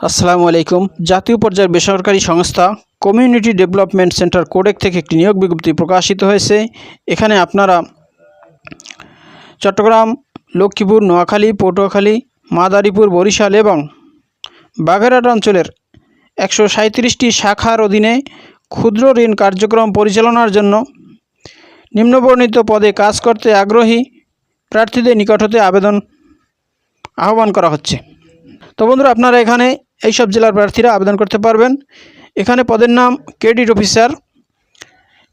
আসসালামু আলাইকুম। জাতীয় পর্যায়ের বেসরকারি সংস্থা কমিউনিটি ডেভেলপমেন্ট সেন্টার কোডেক থেকে একটি নিয়োগ বিজ্ঞপ্তি প্রকাশিত হয়েছে। এখানে আপনারা চট্টগ্রাম, লক্ষ্মীপুর, নোয়াখালী, পটুয়াখালী, মাদারীপুর, বরিশাল এবং বাগেরহাট অঞ্চলের 137টি শাখার অধীনে ক্ষুদ্র ঋণ কার্যক্রম পরিচালনার জন্য নিম্নবর্ণিত পদে কাজ করতে আগ্রহী প্রার্থীদের নিকট হতে আবেদন আহ্বান করা হচ্ছে। তো বন্ধুরা, আপনারা এখানে এইসব জেলার প্রার্থীরা আবেদন করতে পারবেন। এখানে পদের নাম ক্রেডিট অফিসার।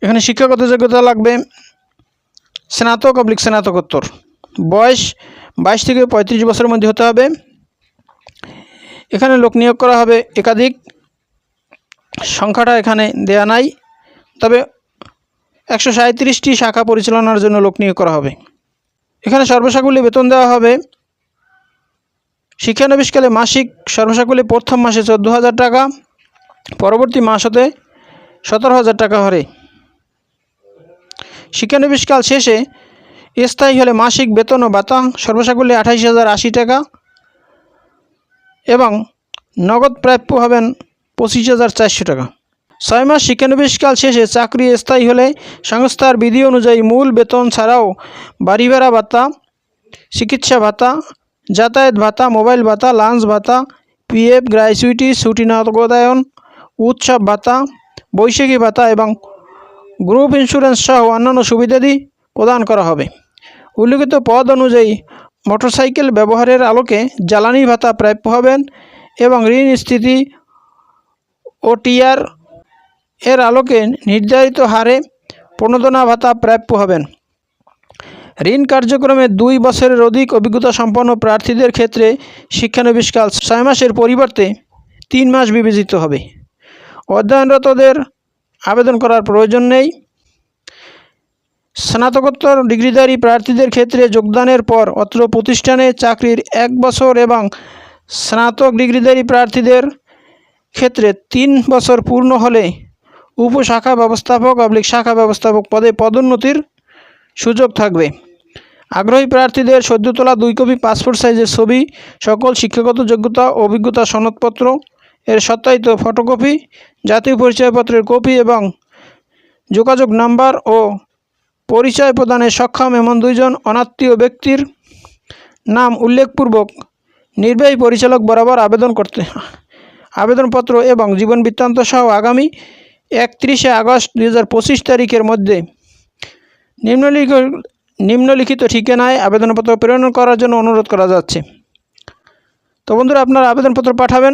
এখানে শিক্ষাগত যোগ্যতা লাগবে স্নাতকোত্তর। বয়স 22 থেকে 35 বছরের মধ্যে হতে হবে। এখানে লোক নিয়োগ করা হবে একাধিক, সংখ্যাটা এখানে দেয়া নাই, তবে 137টি শাখা পরিচালনার জন্য লোক নিয়োগ করা হবে। এখানে সর্বসাকুল্যে বেতন দেওয়া হবে শিক্ষানবিশকালে মাসিক সর্বসাকুল্যে প্রথম মাসে 14,000 টাকা, পরবর্তী মাস হতে 17,000 টাকা হারে। শিক্ষানবিশকাল শেষে স্থায়ী হলে মাসিক বেতন ও ভাতা সর্বসাকুল্যে 28,080 টাকা এবং নগদ প্রাপ্য হবেন 25,400 টাকা। 6 মাস শিক্ষানবিশকাল শেষে চাকরি স্থায়ী হলে সংস্থার বিধি অনুযায়ী মূল বেতন ছাড়াও বাড়ি ভাড়া ভাতা, চিকিৎসা ভাতা, যাতায়াত ভাতা, মোবাইল ভাতা, লাঞ্চ ভাতা, পিএফ, গ্র্যাচুইটি, ছুটি নগদায়ন, উৎসব ভাতা, বৈশাখী ভাতা এবং গ্রুপ ইন্স্যুরেন্স সহ অন্যান্য সুবিধাদি প্রদান করা হবে। উল্লিখিত পদ অনুযায়ী মোটরসাইকেল ব্যবহারের আলোকে জ্বালানি ভাতা প্রাপ্য হবেন এবং ঋণ স্থিতি OTR এর আলোকে নির্ধারিত হারে প্রণোদনা ভাতা প্রাপ্য হবেন। ঋণ কার্যক্রমে 2 বছরের অধিক অভিজ্ঞতা সম্পন্ন প্রার্থীদের ক্ষেত্রে শিক্ষানবিশকাল 6 মাসের পরিবর্তে 3 মাস বিবেচিত হবে। অধ্যয়নরতদের আবেদন করার প্রয়োজন নেই। স্নাতকোত্তর ডিগ্রিধারী প্রার্থীদের ক্ষেত্রে যোগদানের পর অত্র প্রতিষ্ঠানে চাকরির 1 বছর এবং স্নাতক ডিগ্রিধারী প্রার্থীদের ক্ষেত্রে 3 বছর পূর্ণ হলে উপশাখা ব্যবস্থাপক/শাখা ব্যবস্থাপক পদে পদোন্নতির সুযোগ থাকবে। আগ্রহী প্রার্থীদের সদ্য তোলা 2 কপি পাসপোর্ট সাইজের ছবি, সকল শিক্ষাগত যোগ্যতা ও অভিজ্ঞতা সনদপত্র এর সত্যায়িত ফটোকপি, জাতীয় পরিচয়পত্রের কপি এবং যোগাযোগ নাম্বার ও পরিচয় প্রদানে সক্ষম এমন 2 জন অনাত্মীয় ব্যক্তির নাম উল্লেখপূর্বক নির্বাহী পরিচালক বরাবর আবেদনপত্র এবং জীবন বৃত্তান্ত সহ আগামী 31 আগস্ট 2025 তারিখের মধ্যে নিম্নলিখিত ঠিকানায় আবেদনপত্র প্রেরণ করার জন্য অনুরোধ করা যাচ্ছে। তো বন্ধুরা, আপনারা আবেদনপত্র পাঠাবেন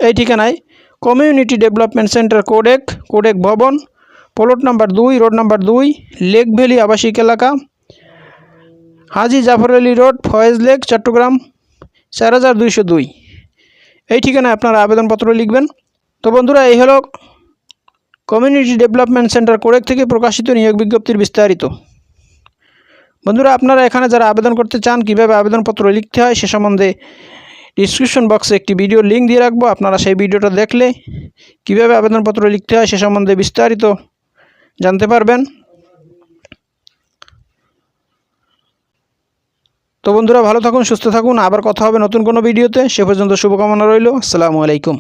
এই ঠিকানায় কমিউনিটি ডেভেলপমেন্ট সেন্টার কোডেক ভবন, plot number 2, road number 2, lake valley আবাসিক এলাকা, হাজি জাফর আলী রোড, ফয়েজ লেক, চট্টগ্রাম 4202। এই ঠিকানায় আপনারা আবেদনপত্র লিখবেন। তো বন্ধুরা, এই হলো কমিউনিটি ডেভেলপমেন্ট সেন্টার কোডেক থেকে প্রকাশিত নিয়োগ বিজ্ঞপ্তির বিস্তারিত। বন্ধুরা, আপনারা এখানে যারা আবেদন করতে চান, কীভাবে আবেদনপত্র লিখতে হয় সে সম্বন্ধে ডিসক্রিপশন বক্সে একটি ভিডিও লিঙ্ক দিয়ে রাখবো। আপনারা সেই ভিডিওটা দেখলে কীভাবে আবেদনপত্র লিখতে হয় সে সম্বন্ধে বিস্তারিত জানতে পারবেন। তো বন্ধুরা, ভালো থাকুন, সুস্থ থাকুন। আবার কথা হবে নতুন কোনো ভিডিওতে। সে পর্যন্ত শুভকামনা রইল। আসসালামু আলাইকুম।